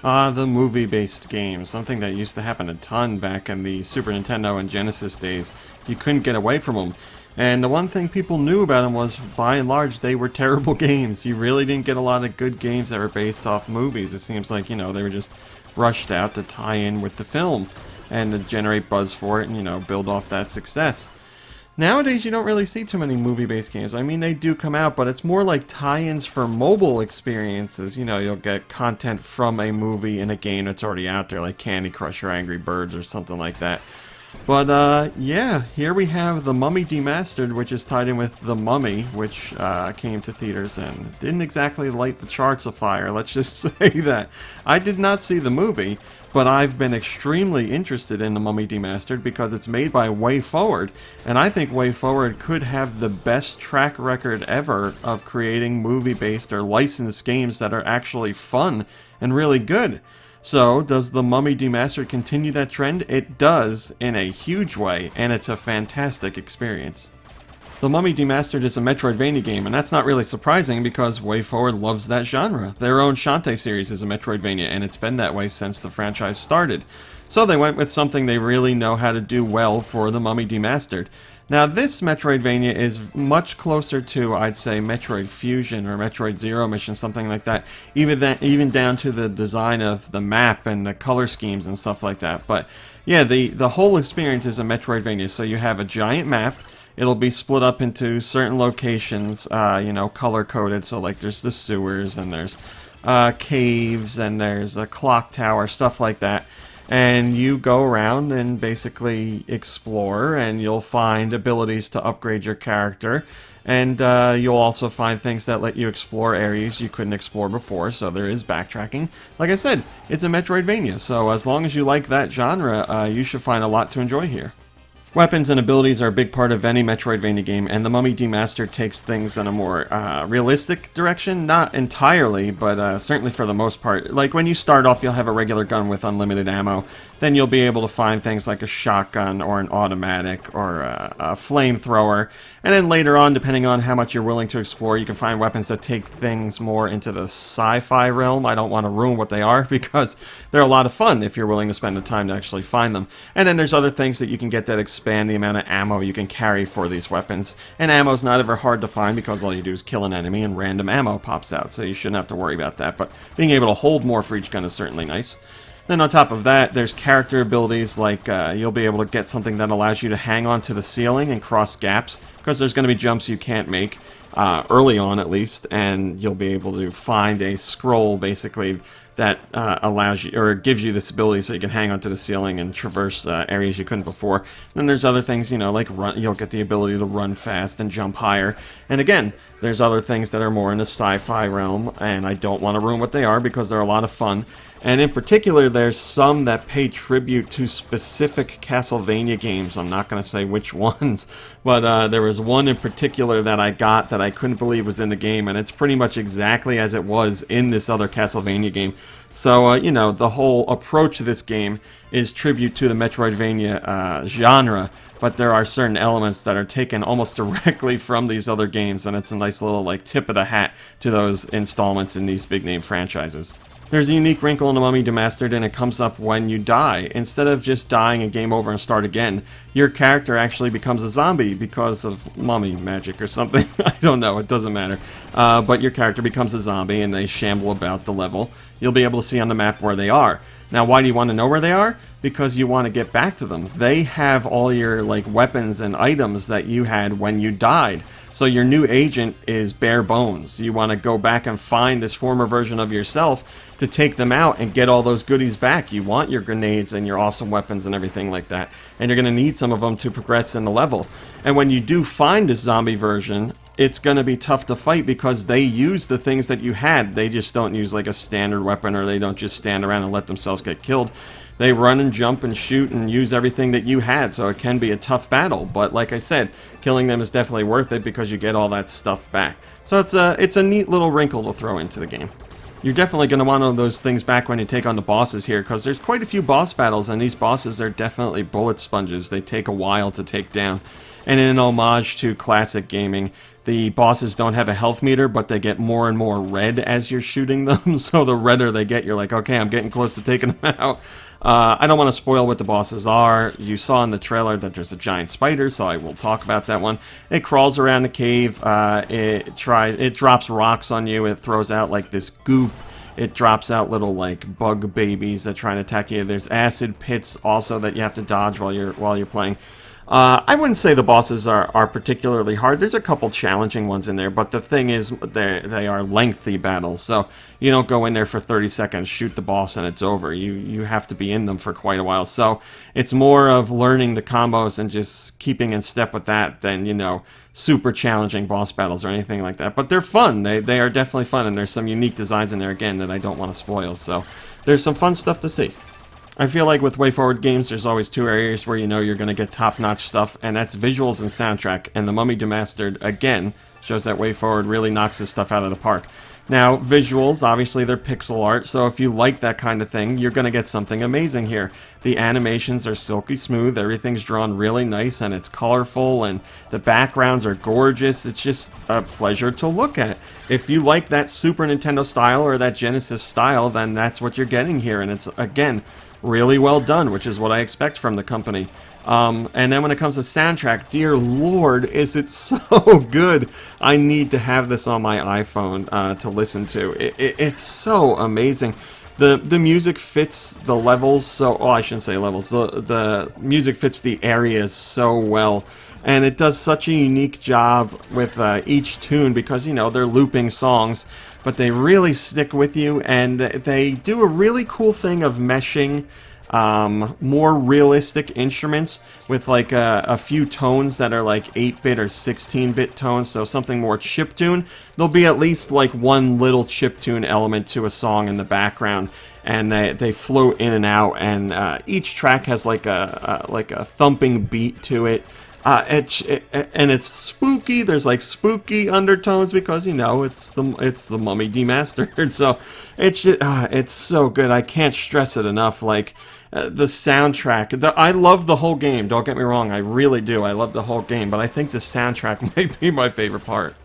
The movie-based games, something that used to happen a ton back in the Super Nintendo and Genesis days. You couldn't get away from them. And the one thing people knew about them was, by and large, they were terrible games. You really didn't get a lot of good games that were based off movies. It seems like, they were just rushed out to tie in with the film and to generate buzz for it and, build off that success. Nowadays, you don't really see too many movie-based games. I mean, they do come out, but it's more like tie-ins for mobile experiences. You'll get content from a movie in a game that's already out there, like Candy Crush or Angry Birds or something like that. But, yeah, here we have The Mummy Demastered, which is tied in with The Mummy, which came to theaters and didn't exactly light the charts afire, let's just say that. I did not see the movie, but I've been extremely interested in The Mummy Demastered because it's made by WayForward, and I think WayForward could have the best track record ever of creating movie-based or licensed games that are actually fun and really good. So, does The Mummy Demastered continue that trend? It does, in a huge way, and it's a fantastic experience. The Mummy Demastered is a Metroidvania game, and that's not really surprising because WayForward loves that genre. Their own Shantae series is a Metroidvania, and it's been that way since the franchise started. So they went with something they really know how to do well for The Mummy Demastered. Now, this Metroidvania is much closer to, I'd say, Metroid Fusion or Metroid Zero Mission, something like that. Even down to the design of the map and the color schemes and stuff like that. But yeah, the whole experience is a Metroidvania. So you have a giant map. It'll be split up into certain locations, color-coded. So like there's the sewers and there's caves and there's a clock tower, stuff like that. And you go around and basically explore, and you'll find abilities to upgrade your character. And you'll also find things that let you explore areas you couldn't explore before, so there is backtracking. Like I said, it's a Metroidvania, so as long as you like that genre, you should find a lot to enjoy here. Weapons and abilities are a big part of any Metroidvania game, and The Mummy Demastered takes things in a more realistic direction. Not entirely, but certainly for the most part. Like, when you start off, you'll have a regular gun with unlimited ammo. Then you'll be able to find things like a shotgun or an automatic or a flamethrower. And then later on, depending on how much you're willing to explore, you can find weapons that take things more into the sci-fi realm. I don't want to ruin what they are because they're a lot of fun if you're willing to spend the time to actually find them. And then there's other things that you can get that expand the amount of ammo you can carry for these weapons. And ammo's not ever hard to find because all you do is kill an enemy and random ammo pops out, so you shouldn't have to worry about that. But being able to hold more for each gun is certainly nice. Then on top of that, there's character abilities like you'll be able to get something that allows you to hang on to the ceiling and cross gaps, because there's going to be jumps you can't make, early on at least, and you'll be able to find a scroll basically that allows you, or gives you this ability so you can hang onto the ceiling and traverse areas you couldn't before. Then there's other things, like you'll get the ability to run fast and jump higher. And again, there's other things that are more in the sci-fi realm, and I don't want to ruin what they are because they're a lot of fun. And in particular, there's some that pay tribute to specific Castlevania games. I'm not going to say which ones, but there was one in particular that I got that I couldn't believe was in the game, and it's pretty much exactly as it was in this other Castlevania game. So, the whole approach to this game is tribute to the Metroidvania genre, but there are certain elements that are taken almost directly from these other games, and it's a nice little, tip of the hat to those installments in these big-name franchises. There's a unique wrinkle in The Mummy Demastered, and it comes up when you die. Instead of just dying and game over and start again, your character actually becomes a zombie because of mummy magic or something. I don't know, it doesn't matter. But your character becomes a zombie and they shamble about the level. You'll be able to see on the map where they are. Now, why do you want to know where they are? Because you want to get back to them. They have all your weapons and items that you had when you died. So your new agent is bare bones. You want to go back and find this former version of yourself to take them out and get all those goodies back. You want your grenades and your awesome weapons and everything like that. And you're going to need some of them to progress in the level. And when you do find this zombie version, it's going to be tough to fight because they use the things that you had. They just don't use a standard weapon, or they don't just stand around and let themselves get killed. They run and jump and shoot and use everything that you had, so it can be a tough battle. But like I said, killing them is definitely worth it because you get all that stuff back. So it's a neat little wrinkle to throw into the game. You're definitely going to want all those things back when you take on the bosses here, because there's quite a few boss battles, and these bosses are definitely bullet sponges. They take a while to take down. And in an homage to classic gaming, the bosses don't have a health meter, but they get more and more red as you're shooting them. So the redder they get, you're like, okay, I'm getting close to taking them out. I don't want to spoil what the bosses are. You saw in the trailer that there's a giant spider, so I will talk about that one. It crawls around the cave. It drops rocks on you. It throws out like this goop. It drops out little like bug babies that try and attack you. There's acid pits also that you have to dodge while you're playing. I wouldn't say the bosses are particularly hard. There's a couple challenging ones in there, but the thing is, they are lengthy battles. So you don't go in there for 30 seconds, shoot the boss, and it's over. You have to be in them for quite a while. So it's more of learning the combos and just keeping in step with that than, super challenging boss battles or anything like that. But they're fun. They are definitely fun, and there's some unique designs in there, again, that I don't want to spoil. So there's some fun stuff to see. I feel like with WayForward games, there's always two areas where you're going to get top-notch stuff, and that's visuals and soundtrack. And The Mummy Demastered, again, shows that WayForward really knocks this stuff out of the park. Now, visuals, obviously they're pixel art, so if you like that kind of thing, you're going to get something amazing here. The animations are silky smooth, everything's drawn really nice, and it's colorful, and the backgrounds are gorgeous. It's just a pleasure to look at. If you like that Super Nintendo style or that Genesis style, then that's what you're getting here, and it's, again, really well done, which is what I expect from the company. And then when it comes to soundtrack, dear Lord, is it so good. I need to have this on my iPhone to listen to. It's so amazing. The music fits the levels so... Oh, I shouldn't say levels. The music fits the areas so well. And it does such a unique job with each tune because, they're looping songs, but they really stick with you, and they do a really cool thing of meshing more realistic instruments with like a few tones that are like 8-bit or 16-bit tones, so something more chiptune. There'll be at least like one little chiptune element to a song in the background, and they float in and out, and each track has like a thumping beat to it. And it's spooky. There's like spooky undertones because it's the Mummy Demastered. So it's so good. I can't stress it enough. Like the soundtrack. I love the whole game. Don't get me wrong. I really do. I love the whole game. But I think the soundtrack might be my favorite part.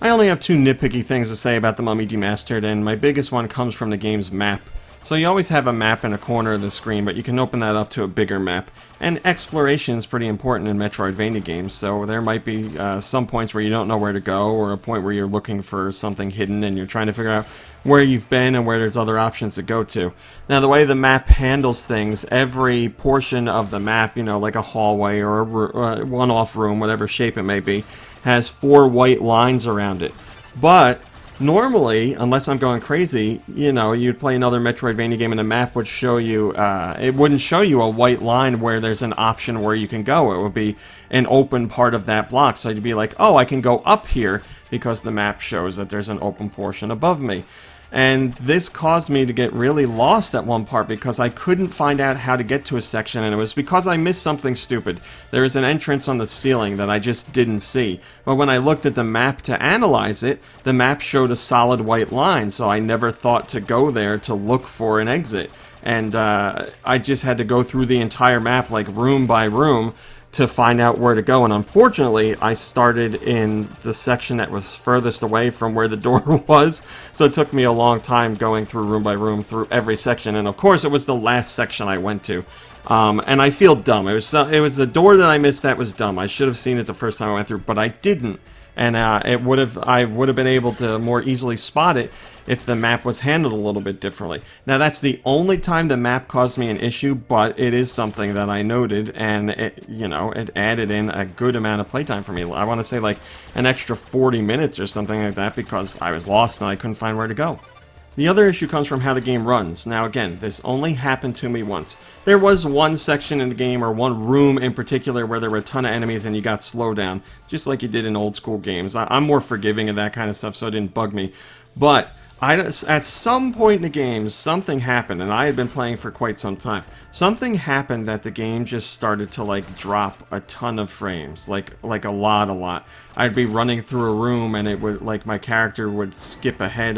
I only have two nitpicky things to say about the Mummy Demastered, and my biggest one comes from the game's map. So you always have a map in a corner of the screen, but you can open that up to a bigger map. And exploration is pretty important in Metroidvania games, so there might be some points where you don't know where to go, or a point where you're looking for something hidden and you're trying to figure out where you've been and where there's other options to go to. Now, the way the map handles things, every portion of the map, like a hallway or a one-off room, whatever shape it may be, has 4 white lines around it. But normally, unless I'm going crazy, you'd play another Metroidvania game and the map would show you, it wouldn't show you a white line where there's an option where you can go. It would be an open part of that block. So you'd be like, oh, I can go up here because the map shows that there's an open portion above me. And this caused me to get really lost at one part because I couldn't find out how to get to a section, and it was because I missed something stupid. There is an entrance on the ceiling that I just didn't see. But when I looked at the map to analyze it, the map showed a solid white line, so I never thought to go there to look for an exit. And I just had to go through the entire map, like room by room, to find out where to go. And unfortunately, I started in the section that was furthest away from where the door was, so it took me a long time going through room by room through every section. And of course, it was the last section I went to. And I feel dumb. It was the door that I missed that was dumb. I should have seen it the first time I went through, but I didn't. And I would have been able to more easily spot it if the map was handled a little bit differently. Now, that's the only time the map caused me an issue, but it is something that I noted, and it added in a good amount of playtime for me. I want to say like an extra 40 minutes or something like that because I was lost and I couldn't find where to go. The other issue comes from how the game runs. Now again, this only happened to me once. There was one section in the game, or one room in particular, where there were a ton of enemies and you got slowed down, just like you did in old school games. I'm more forgiving of that kind of stuff, so it didn't bug me. But at some point in the game, something happened, and I had been playing for quite some time. Something happened that the game just started to like drop a ton of frames, like a lot. I'd be running through a room, and it would, like, my character would skip ahead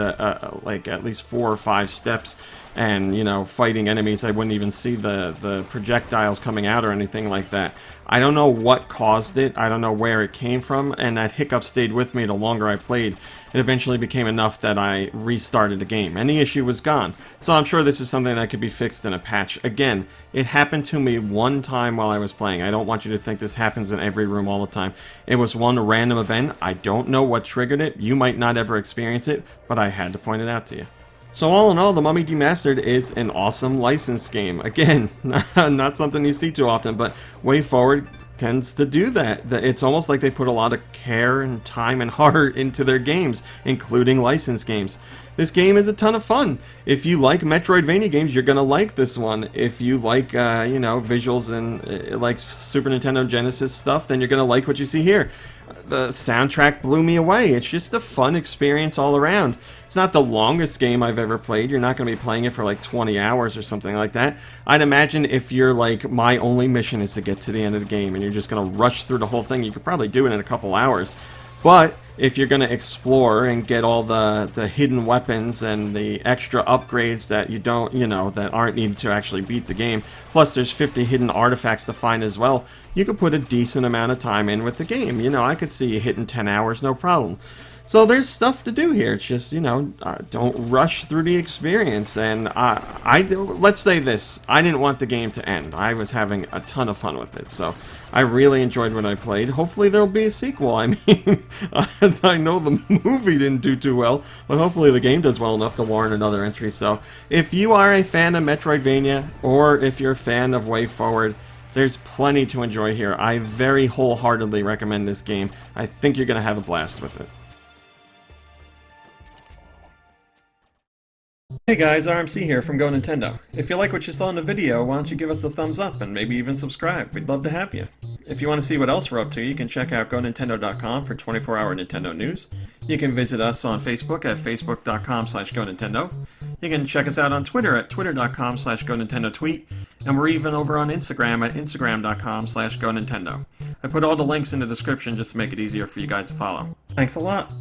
like at least 4 or 5 steps, and, you know, fighting enemies. I wouldn't even see the projectiles coming out or anything like that. I don't know what caused it. I don't know where it came from, and that hiccup stayed with me the longer I played. It eventually became enough that I restarted the game, and the issue was gone. So I'm sure this is something that could be fixed in a patch. Again, it happened to me one time while I was playing. I don't want you to think this happens in every room all the time. It was one random event. I don't know what triggered it. You might not ever experience it, but I had to point it out to you. So all in all, The Mummy Demastered is an awesome licensed game. Again, not something you see too often, but WayForward tends to do that. It's almost like they put a lot of care and time and heart into their games, including licensed games. This game is a ton of fun. If you like Metroidvania games, you're gonna like this one. If you like, you know, visuals and like Super Nintendo Genesis stuff, then you're gonna like what you see here. The soundtrack blew me away. It's just a fun experience all around. It's not the longest game I've ever played. You're not going to be playing it for like 20 hours or something like that. I'd imagine if you're like, my only mission is to get to the end of the game and you're just going to rush through the whole thing, you could probably do it in a couple hours. But if you're going to explore and get all the hidden weapons and the extra upgrades that you don't, you know, that aren't needed to actually beat the game, plus there's 50 hidden artifacts to find as well, you could put a decent amount of time in with the game. You know, I could see you hitting 10 hours, no problem. So there's stuff to do here. It's just, you know, don't rush through the experience. And let's say this, I didn't want the game to end. I was having a ton of fun with it. So I really enjoyed what I played. Hopefully there'll be a sequel. I mean, I know the movie didn't do too well, but hopefully the game does well enough to warrant another entry. So if you are a fan of Metroidvania, or if you're a fan of WayForward, there's plenty to enjoy here. I very wholeheartedly recommend this game. I think you're going to have a blast with it. Hey guys, RMC here from Go Nintendo. If you like what you saw in the video, why don't you give us a thumbs up and maybe even subscribe? We'd love to have you. If you want to see what else we're up to, you can check out GoNintendo.com for 24-hour Nintendo news. You can visit us on Facebook at Facebook.com/GoNintendo. You can check us out on Twitter at Twitter.com/GoNintendoTweet. And we're even over on Instagram at Instagram.com/GoNintendo. I put all the links in the description just to make it easier for you guys to follow. Thanks a lot.